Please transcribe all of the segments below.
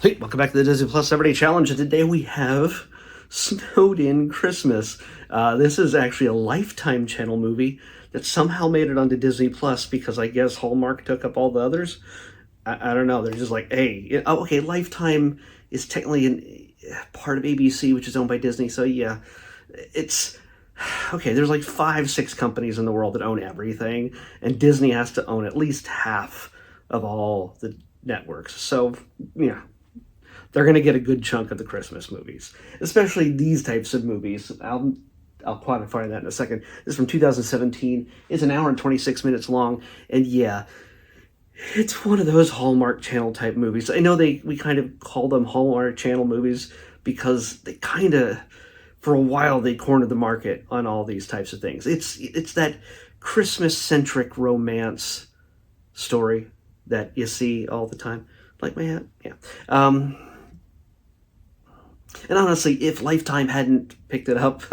Hey, welcome back to the Disney Plus Everyday Challenge, and today we have Snowed In Christmas. This is actually a Lifetime channel movie that somehow made it onto Disney Plus because I guess Hallmark took up all the others. I don't know. They're just like, hey, oh, okay, Lifetime is technically part of ABC, which is owned by Disney. So yeah, it's okay. There's like 5, 6 companies in the world that own everything, and Disney has to own at least half of all the networks. So yeah, they're going to get a good chunk of the Christmas movies, especially these types of movies. I'll quantify that in a second. This is from 2017. It's an hour and 26 minutes long, and yeah, it's one of those Hallmark Channel type movies. I know we kind of call them Hallmark Channel movies because they kind of, for a while, they cornered the market on all these types of things. It's that Christmas centric romance story that you see all the time. Like my hat, yeah. And honestly, if Lifetime hadn't picked it up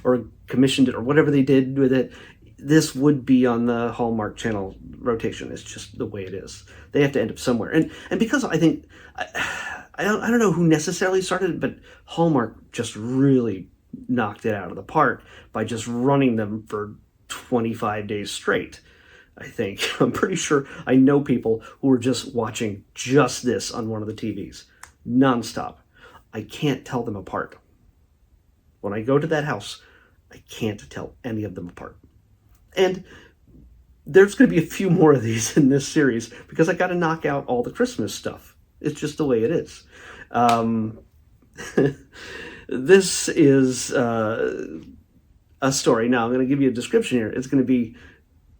or commissioned it or whatever they did with it, this would be on the Hallmark Channel rotation. It's just the way it is. They have to end up somewhere. And because I think, I don't know who necessarily started it, but Hallmark just really knocked it out of the park by just running them for 25 days straight. I think. I'm pretty sure I know people who were just watching just this on one of the TVs, nonstop. I can't tell them apart. When I go to that house, I can't tell any of them apart. And there's going to be a few more of these in this series because I got to knock out all the Christmas stuff. It's just the way it is. This is a story. Now, I'm going to give you a description here. It's going to be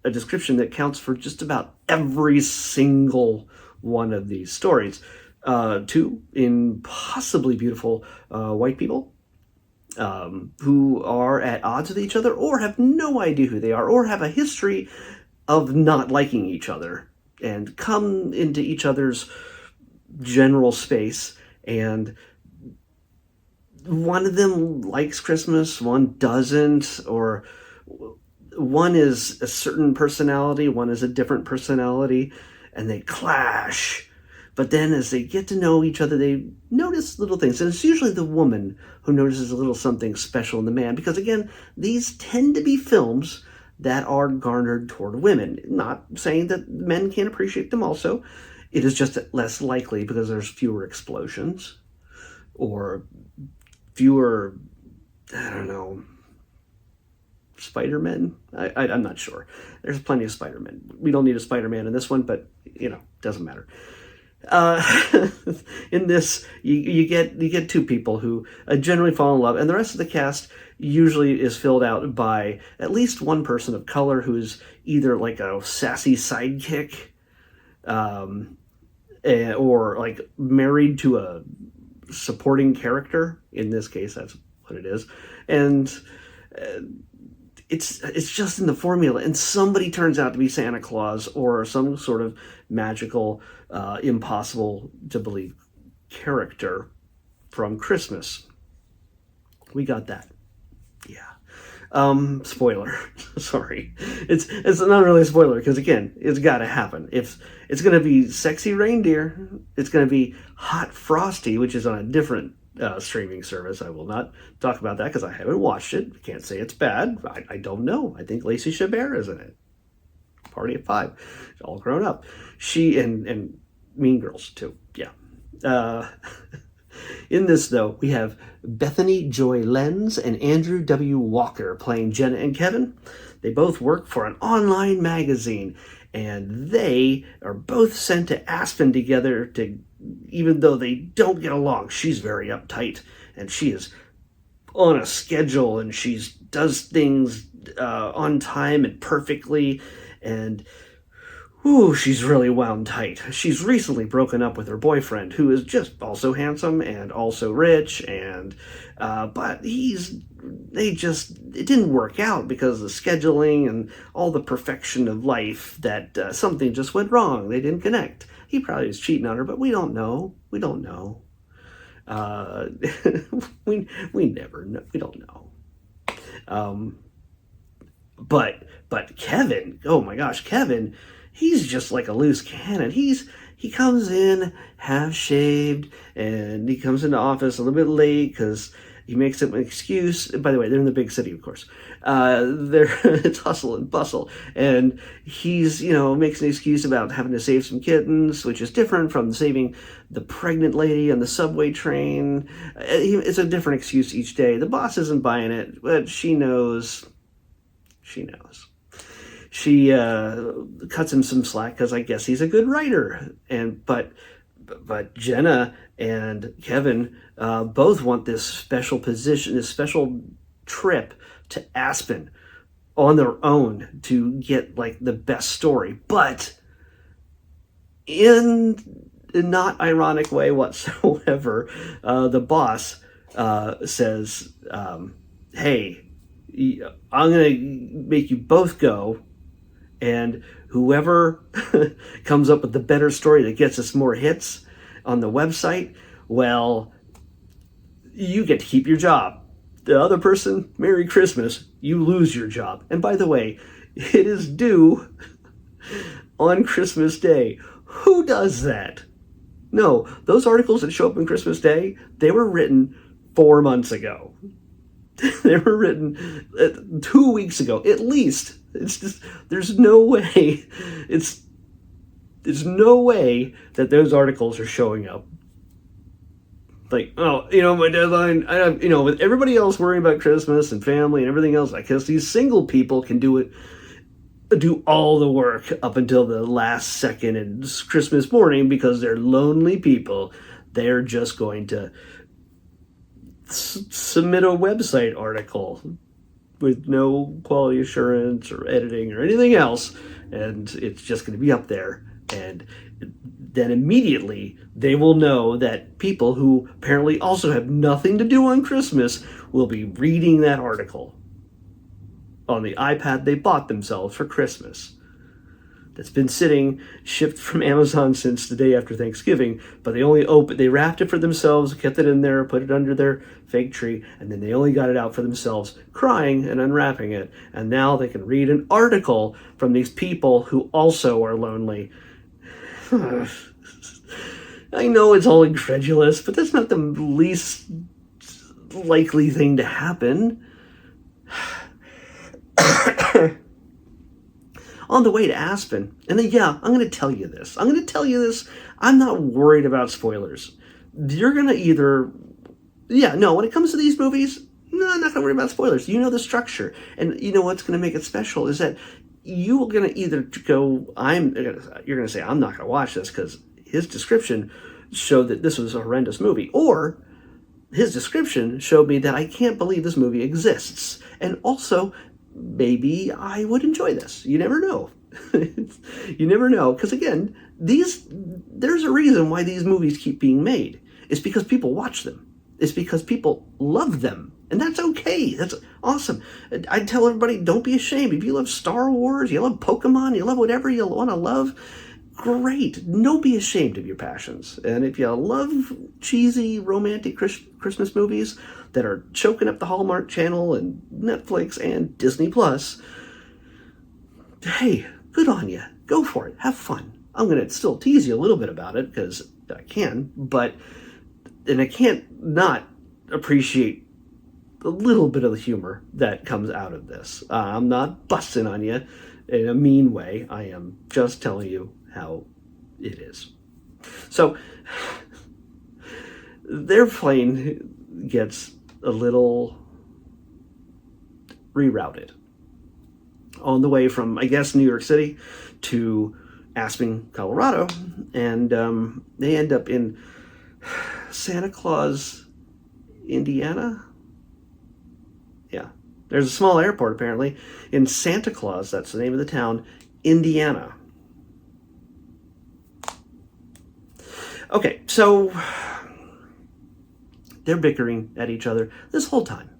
a description that counts for just about every single one of these stories. 2 impossibly beautiful white people who are at odds with each other or have no idea who they are or have a history of not liking each other and come into each other's general space, and one of them likes Christmas, one doesn't, or one is a certain personality, one is a different personality, and they clash. But then as they get to know each other, they notice little things. And it's usually the woman who notices a little something special in the man. Because again, these tend to be films that are garnered toward women. Not saying that men can't appreciate them also. It is just less likely because there's fewer explosions. Or fewer, I don't know, Spider-Men? I'm not sure. There's plenty of Spider-Men. We don't need a Spider-Man in this one, but, doesn't matter. In this, you get 2 people who generally fall in love, and the rest of the cast usually is filled out by at least one person of color who's either like a sassy sidekick, or like married to a supporting character. In this case, that's what it is, and it's just in the formula, and somebody turns out to be Santa Claus or some sort of magical, impossible to believe character from Christmas. We got that. Yeah. Spoiler. Sorry. It's not really a spoiler because again, it's got to happen. If it's going to be Sexy Reindeer, it's going to be Hot Frosty, which is on a different streaming service. I will not talk about that because I haven't watched it. I can't say it's bad. I don't know. I think Lacey Chabert is in it. Party of 5. She's all grown up. She and Mean Girls too. Yeah. In this though, we have Bethany Joy Lenz and Andrew W. Walker playing Jenna and Kevin. They both work for an online magazine, and they are both sent to Aspen together to, even though they don't get along. She's very uptight, and she is on a schedule, and she does things on time and perfectly, and she's really wound tight. She's recently broken up with her boyfriend, who is just also handsome and also rich, and but it didn't work out because of the scheduling and all the perfection of life that something just went wrong. They didn't connect. He probably was cheating on her, but we don't know. We don't know. We never know. We don't know. But Kevin, oh my gosh, Kevin, he's just like a loose cannon. He he comes in half shaved, and he comes into office a little bit late because he makes up an excuse. By the way, they're in the big city, of course. It's hustle and bustle, and he's, makes an excuse about having to save some kittens, which is different from saving the pregnant lady on the subway train. It's a different excuse each day. The boss isn't buying it, but she knows. She knows. She cuts him some slack because I guess he's a good writer, but Jenna and Kevin both want this special position, this special trip to Aspen on their own to get like the best story, but in a not ironic way whatsoever, the boss says, "Hey, I'm gonna make you both go, and whoever comes up with the better story that gets us more hits on the website, well, you get to keep your job. The other person, Merry Christmas, you lose your job. And by the way, it is due on Christmas Day." Who does that? No, those articles that show up on Christmas Day, they were written 4 months ago. They were written 2 weeks ago, at least. It's just, there's no way that those articles are showing up. Like, oh, my deadline, with everybody else worrying about Christmas and family and everything else, I guess these single people can do all the work up until the last second and Christmas morning because they're lonely people. They're just going to submit a website article with no quality assurance or editing or anything else, and it's just going to be up there. And then immediately they will know that people who apparently also have nothing to do on Christmas will be reading that article on the iPad they bought themselves for Christmas. That's been shipped from Amazon since the day after Thanksgiving, but they wrapped it for themselves, kept it in there, put it under their fake tree, and then they only got it out for themselves, crying and unwrapping it. And now they can read an article from these people who also are lonely. I know it's all incredulous, but that's not the least likely thing to happen. On the way to Aspen, and then, I'm going to tell you this. I'm not worried about spoilers. You're going to when it comes to these movies, no, I'm not going to worry about spoilers. You know the structure. And you know what's going to make it special is that you're going to either go, you're going to say, I'm not going to watch this because his description showed that this was a horrendous movie. Or his description showed me that I can't believe this movie exists. And also, maybe I would enjoy this. You never know. You never know. Because again, there's a reason why these movies keep being made. It's because people watch them. It's because people love them. And that's okay. That's awesome. I tell everybody, don't be ashamed. If you love Star Wars, you love Pokemon, you love whatever you want to love, great. Don't be ashamed of your passions. And if you love cheesy, romantic Christmas movies that are choking up the Hallmark Channel and Netflix and Disney Plus, hey, good on you. Go for it. Have fun. I'm going to still tease you a little bit about it because I can, and I can't not appreciate a little bit of the humor that comes out of this. I'm not busting on you in a mean way. I am just telling you how it is. So their plane gets a little rerouted on the way from, I guess, New York City to Aspen, Colorado, and they end up in Santa Claus, Indiana. Yeah, there's a small airport apparently in Santa Claus, that's the name of the town, Indiana. Okay, so they're bickering at each other this whole time.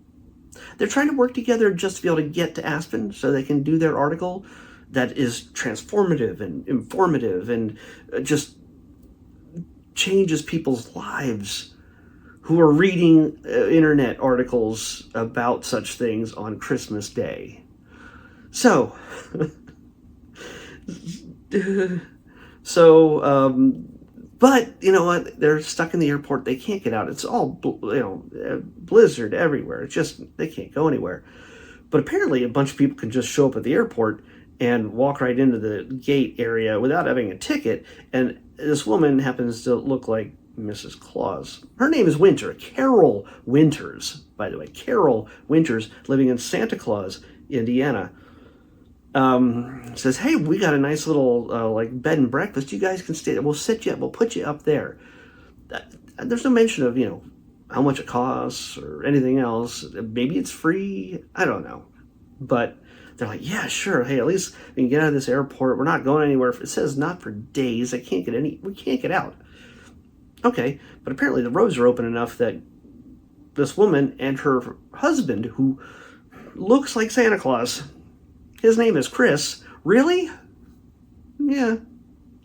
They're trying to work together just to be able to get to Aspen so they can do their article that is transformative and informative and just changes people's lives who are reading internet articles about such things on Christmas Day. So, But you know what? They're stuck in the airport. They can't get out. It's all, blizzard everywhere. It's just, they can't go anywhere. But apparently a bunch of people can just show up at the airport and walk right into the gate area without having a ticket. And this woman happens to look like Mrs. Claus. Her name is Winter, Carol Winters, by the way. Carol Winters, living in Santa Claus, Indiana. Says, hey, we got a nice little like bed and breakfast. You guys can stay there. We'll sit you up. We'll put you up there. There's no mention of, how much it costs or anything else. Maybe it's free. I don't know. But they're like, yeah, sure. Hey, at least we can get out of this airport. We're not going anywhere. It says not for days. We can't get out. Okay. But apparently the roads are open enough that this woman and her husband, who looks like Santa Claus, his name is Chris. Really? Yeah.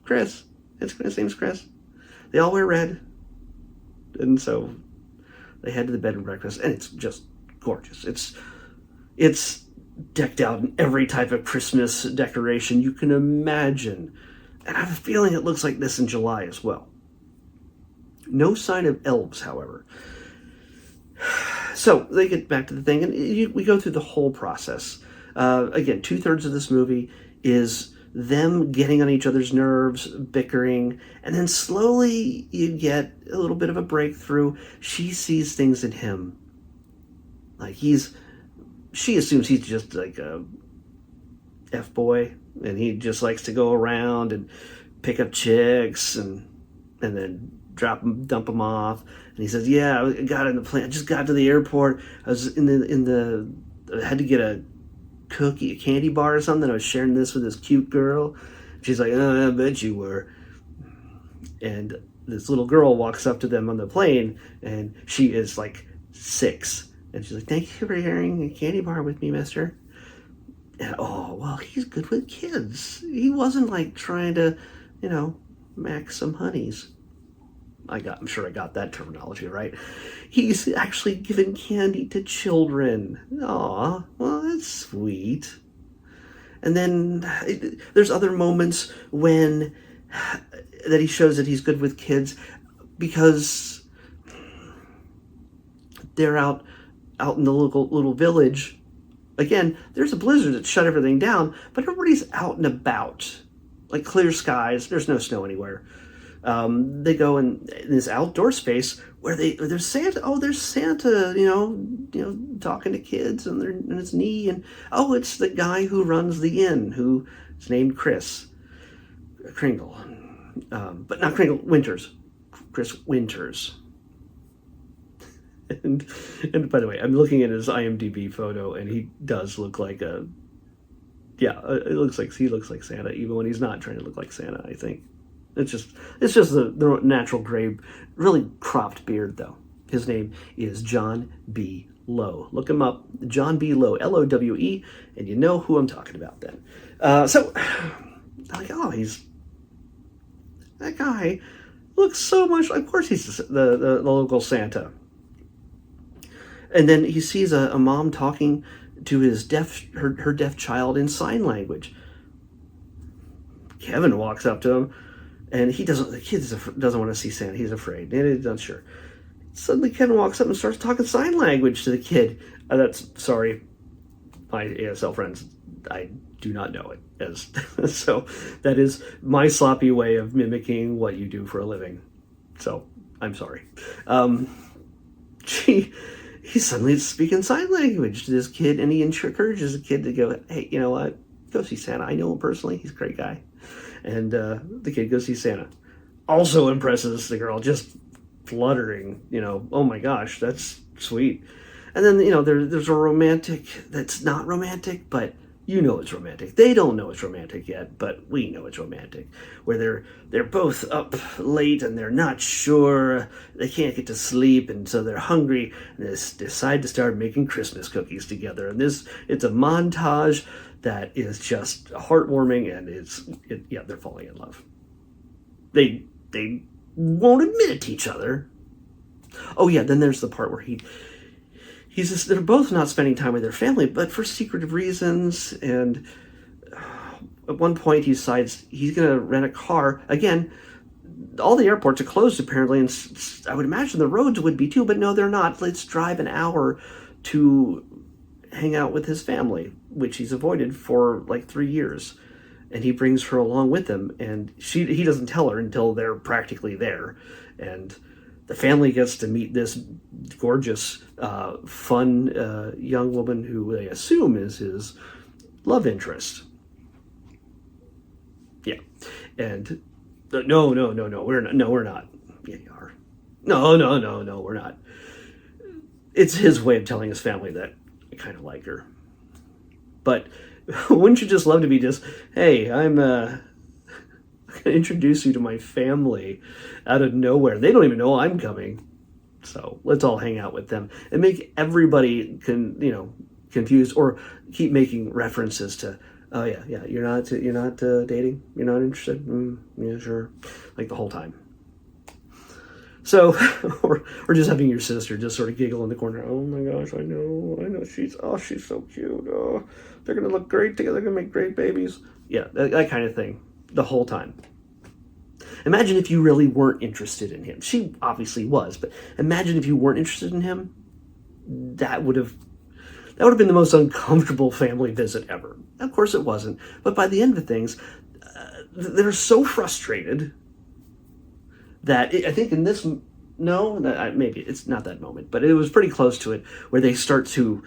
Chris. His name's Chris. They all wear red. And so they head to the bed and breakfast, and it's just gorgeous. It's decked out in every type of Christmas decoration you can imagine. And I have a feeling it looks like this in July as well. No sign of elves, however. So they get back to the thing, and we go through the whole process. Again, 2/3 of this movie is them getting on each other's nerves, bickering, and then slowly you get a little bit of a breakthrough. She sees things in him. Like she assumes he's just like a F-boy, and he just likes to go around and pick up chicks and then dump them off. And he says, yeah, I got in the plane. I just got to the airport. I was I had to get a candy bar or something. I was sharing this with this cute girl. She's like, oh, I bet you were. And this little girl walks up to them on the plane, and she is like 6. And she's like, thank you for sharing a candy bar with me, mister. And, oh, well, he's good with kids. He wasn't like trying to, max some honeys. I'm sure I got that terminology right. He's actually giving candy to children. Aw, well, that's sweet. And then there's other moments that he shows that he's good with kids because they're out in the little village. Again, there's a blizzard that shut everything down, but everybody's out and about. Like clear skies, there's no snow anywhere. They go in this outdoor space where there's Santa. Oh, there's Santa, talking to kids on his knee. And oh, it's the guy who runs the inn, who is named Chris Kringle. But not Kringle, Winters. Chris Winters. And by the way, I'm looking at his IMDb photo, and he does look like it looks like he looks like Santa, even when he's not trying to look like Santa, I think. It's just the natural gray, really cropped beard, though. His name is John B. Lowe. Look him up, John B. Lowe, Lowe, and you know who I'm talking about then. So, I'm like, oh, that guy looks so much, of course he's the local Santa. And then he sees a mom talking to her deaf child in sign language. Kevin walks up to him, and the kid doesn't want to see Santa. He's afraid, and he's not sure. Suddenly Kevin walks up and starts talking sign language to the kid. Sorry, my ASL friends, I do not know it. So that is my sloppy way of mimicking what you do for a living. So I'm sorry. He's suddenly speaking sign language to this kid, and he encourages the kid to go, hey, you know what? Go see Santa. I know him personally. He's a great guy. And the kid goes see Santa. Also impresses the girl, just fluttering, oh my gosh, that's sweet. And then, there's a romantic that's not romantic, but it's romantic. They don't know it's romantic yet, but we know it's romantic. Where they're both up late and they're not sure. They can't get to sleep, and so they're hungry, and they decide to start making Christmas cookies together. And it's a montage that is just heartwarming, and they're falling in love. They won't admit it to each other. Oh yeah, then there's the part where they're both not spending time with their family, but for secretive reasons. And at one point he decides he's going to rent a car. Again, all the airports are closed apparently, and I would imagine the roads would be too, but no, they're not. Let's drive an hour to hang out with his family, which he's avoided for like 3 years. And he brings her along with him, and he doesn't tell her until they're practically there. And the family gets to meet this gorgeous, fun young woman who they assume is his love interest. Yeah. And no, we're not. Yeah, you are. No, we're not. It's his way of telling his family that I kind of like her. But wouldn't you just love to be just, hey, I'm going to introduce you to my family out of nowhere. They don't even know I'm coming. So let's all hang out with them and make everybody confused, or keep making references to, oh yeah, you're not dating, you're not interested. Yeah, sure, like the whole time. So, or just having your sister just sort of giggle in the corner. Oh my gosh, I know, she's so cute. Oh, they're gonna look great together. They're gonna make great babies. Yeah, that kind of thing, the whole time. Imagine if you really weren't interested in him. She obviously was, but imagine if you weren't interested in him. That would have been the most uncomfortable family visit ever. Of course it wasn't, but by the end of things, they're so frustrated that I think in this, maybe it's not that moment, but it was pretty close to it, where they start to,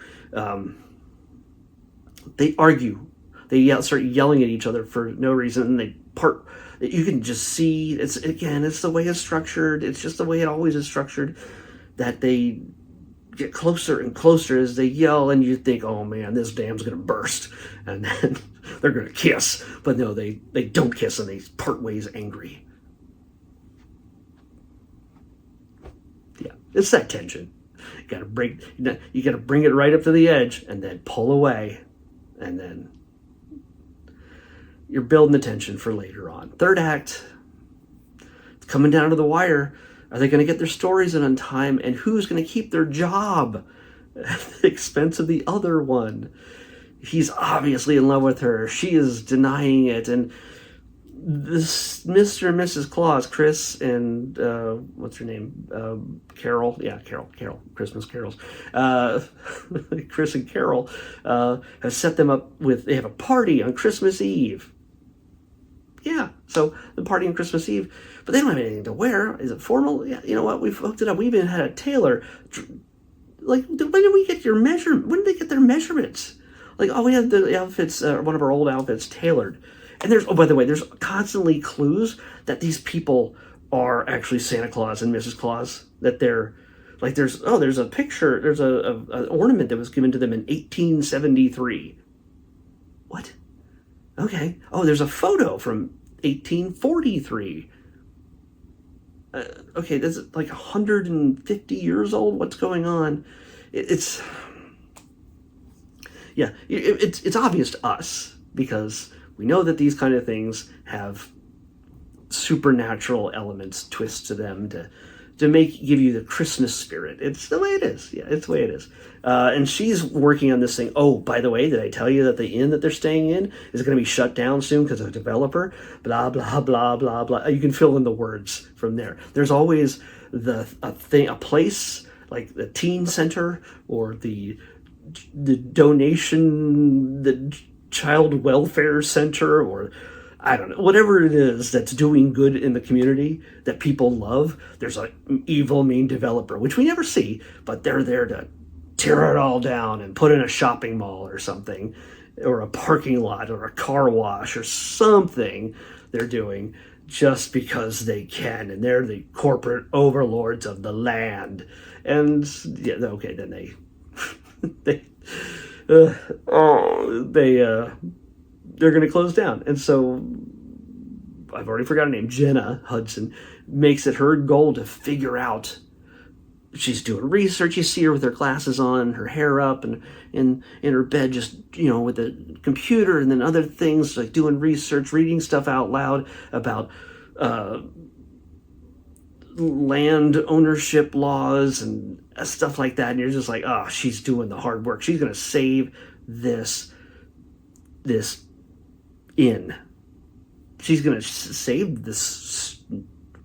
they argue, start yelling at each other for no reason, and they part. You can just see, it's the way it's structured. It's just the way it always is structured, that they get closer and closer as they yell, and you think, oh man, this dam's gonna burst, and then they're gonna kiss. But no, they don't kiss, and they part ways angry. Yeah, it's that tension. You gotta bring it right up to the edge, and then pull away, and then you're building the tension for later on. Third act, it's coming down to the wire. Are they going to get their stories in on time? And who's going to keep their job at the expense of the other one? He's obviously in love with her. She is denying it. And this Mr. and Mrs. Claus, Chris and, what's her name? Carol. Yeah, Carol. Christmas carols. Chris and Carol have set them up they have a party on Christmas Eve. Yeah, so the party on Christmas Eve, but they don't have anything to wear. Is it formal? Yeah, you know what? We've hooked it up. We even had a tailor. Like, when did we get your measurement? When did they get their measurements? Like, we had the outfits, one of our old outfits tailored. And by the way, there's constantly clues that these people are actually Santa Claus and Mrs. Claus. That they're, like, there's a picture, there's an ornament that was given to them in 1873. What? Okay. Oh, there's a photo from 1843. Okay, that's like 150 years old. What's going on? It's obvious to us, because we know that these kind of things have supernatural elements, twists to them to give you the Christmas spirit. It's the way it is. Yeah, it's the way it is. And she's working on this thing. Oh, by the way, did I tell you that the inn that they're staying in is going to be shut down soon because of a developer? Blah, blah, blah, blah, blah. You can fill in the words from there. There's always a place like the teen center, or the child welfare center, or I don't know, whatever it is that's doing good in the community that people love. There's an evil, mean developer, which we never see, but they're there to tear it all down and put in a shopping mall or something, or a parking lot, or a car wash, or something they're doing just because they can, and they're the corporate overlords of the land. And yeah, okay, then they're going to close down. And so I've already forgotten her name. Jenna Hudson makes it her goal to figure out. She's doing research. You see her with her glasses on, her hair up, and in her bed, just, with the computer, and then other things like doing research, reading stuff out loud about land ownership laws and stuff like that. And you're just like, oh, she's doing the hard work. She's going to save this inn. She's going to save this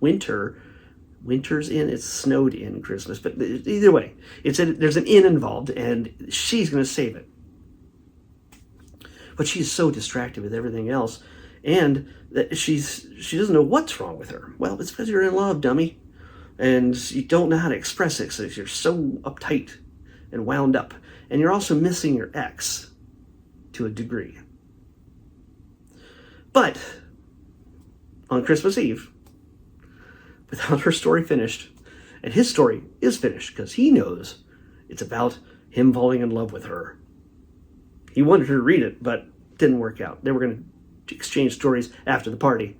winter's in, it's snowed in Christmas, but either way, there's an inn involved, and she's going to save it. But she's so distracted with everything else, and that she doesn't know what's wrong with her. Well, it's because you're in love, dummy, and you don't know how to express it, so you're so uptight and wound up, and you're also missing your ex to a degree. But on Christmas Eve, without her story finished, and his story is finished because he knows it's about him falling in love with her. He wanted her to read it, but didn't work out. They were going to exchange stories after the party.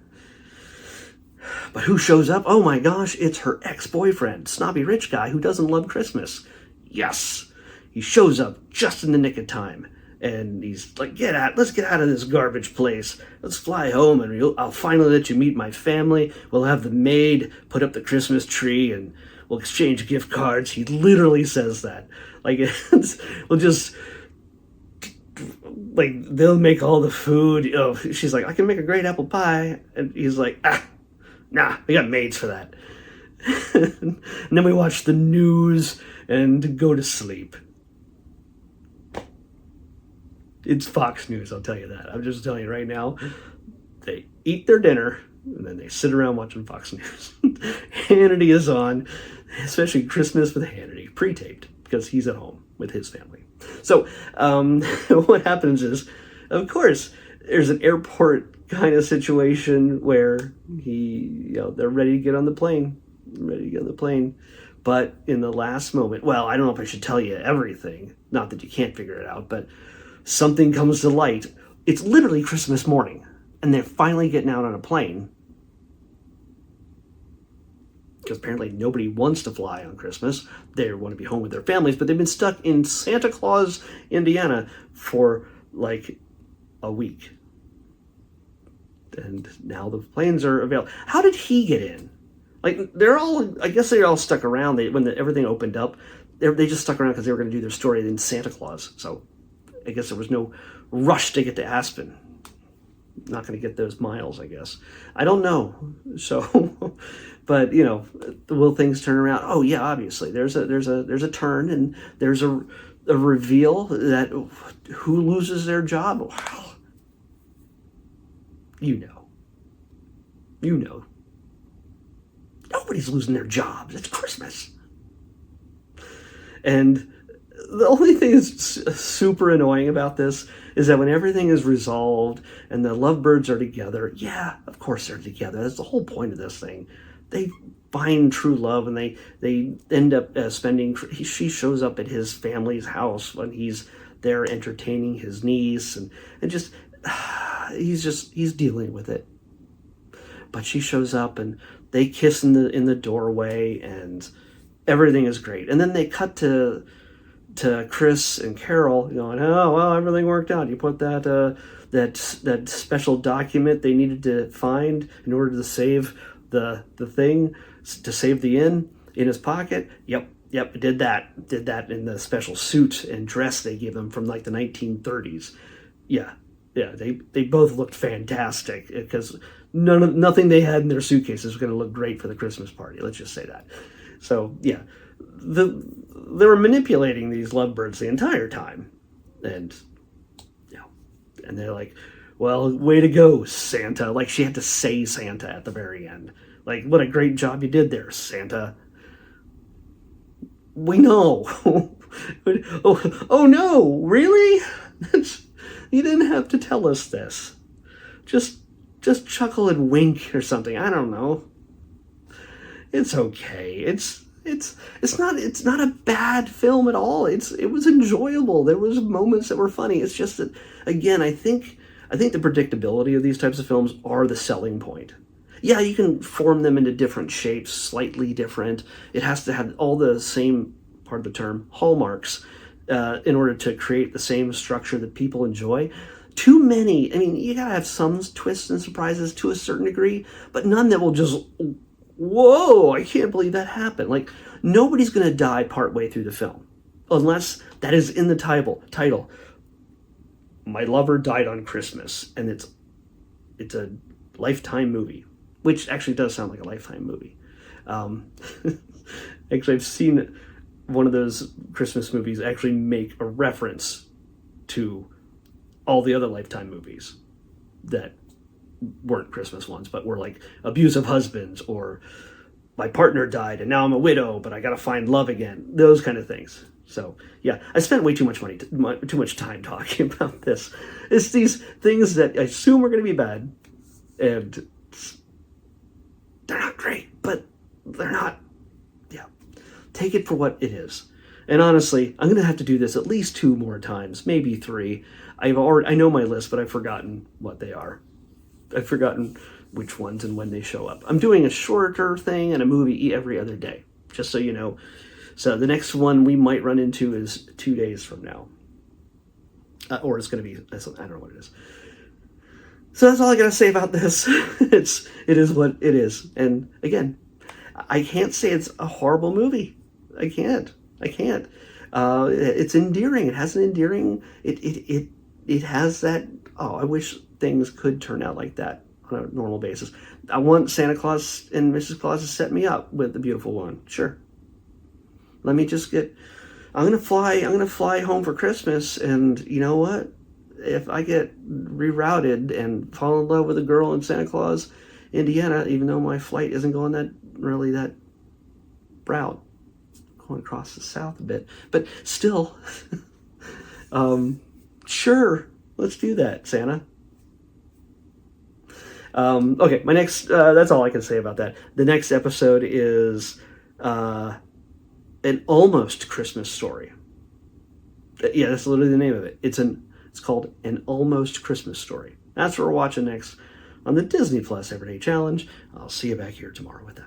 But who shows up? Oh my gosh, it's her ex-boyfriend, snobby rich guy who doesn't love Christmas. Yes! He shows up just in the nick of time. And he's like, let's get out of this garbage place. Let's fly home, and I'll finally let you meet my family. We'll have the maid put up the Christmas tree, and we'll exchange gift cards. He literally says that. Like, we'll just... like, they'll make all the food. Oh, she's like, I can make a great apple pie. And he's like, nah, we got maids for that. And then we watch the news and go to sleep. It's Fox News, I'll tell you that. I'm just telling you right now. They eat their dinner, and then they sit around watching Fox News. Hannity is on, especially Christmas with Hannity, pre-taped, because he's at home with his family. So what happens is, of course, there's an airport kind of situation where they're ready to get on the plane. But in the last moment, well, I don't know if I should tell you everything. Not that you can't figure it out, but something comes to light. It's literally Christmas morning, and they're finally getting out on a plane. Because apparently nobody wants to fly on Christmas. They want to be home with their families, but they've been stuck in Santa Claus, Indiana for like a week. And now the planes are available. How did he get in? Like, I guess they're all stuck around. When everything opened up, they just stuck around because they were going to do their story in Santa Claus. So I guess there was no rush to get to Aspen. Not going to get those miles, I guess. I don't know. So, but will things turn around? Oh yeah, obviously. There's a turn, and there's a reveal that who loses their job. Well, you know. Nobody's losing their jobs. It's Christmas. And the only thing that's super annoying about this is that when everything is resolved and the lovebirds are together, yeah, of course they're together. That's the whole point of this thing. They find true love, and they end up she shows up at his family's house when he's there entertaining his niece, and just he's dealing with it. But she shows up, and they kiss in the doorway, and everything is great. And then they cut to Chris and Carol going, oh, well, everything worked out. You put that special document they needed to find in order to save the thing, to save the inn, in his pocket. Yep, did that in the special suit and dress they gave him from like the 1930s. Yeah, they both looked fantastic because nothing they had in their suitcases was going to look great for the Christmas party. Let's just say that. So yeah, they were manipulating these lovebirds the entire time, and and they're like, well, way to go, Santa. Like, she had to say Santa at the very end. Like, what a great job you did there, Santa. We know. oh no, really? You didn't have to tell us this. Just chuckle and wink or something. I don't know. It's okay. It's not a bad film at all. It was enjoyable. There was moments that were funny. It's just that, again, I think the predictability of these types of films are the selling point. Yeah, you can form them into different shapes, slightly different. It has to have all the same, part of the term, hallmarks, in order to create the same structure that people enjoy. Too many, I mean, you gotta have some twists and surprises to a certain degree, but none that will just, whoa, I can't believe that happened. Like, nobody's gonna die partway through the film, unless that is in the title. My lover died on Christmas, and it's a Lifetime movie. which actually does sound like a Lifetime movie. Actually, I've seen one of those Christmas movies actually make a reference to all the other Lifetime movies that weren't Christmas ones, but were like abusive husbands, or my partner died and now I'm a widow, but I gotta find love again. Those kind of things. So yeah, I spent way too much money, too much time talking about this. It's these things that I assume are going to be bad, and they're not great, but they're not. Yeah, take it for what it is. And honestly, I'm going to have to do this at least 2 more times, maybe 3. I know my list, but I've forgotten what they are. I've forgotten which ones and when they show up. I'm doing a shorter thing and a movie every other day, just so you know. So the next one we might run into is 2 days from now. Or it's going to be, I don't know what it is. So that's all I got to say about this. It is what it is. And again, I can't say it's a horrible movie. I can't. It's endearing. It has an endearing, it has that, oh, I wish things could turn out like that on a normal basis. I want Santa Claus and Mrs. Claus to set me up with the beautiful one. Sure. Let me just I'm gonna fly home for Christmas, and you know what? If I get rerouted and fall in love with a girl in Santa Claus, Indiana, even though my flight isn't going that route, going across the south a bit, but still, sure, let's do that, Santa. Okay, my next, that's all I can say about that. The next episode is, an almost Christmas story. Yeah, that's literally the name of it. It's called An Almost Christmas Story. That's what we're watching next on the Disney Plus Everyday Challenge. I'll see you back here tomorrow with that.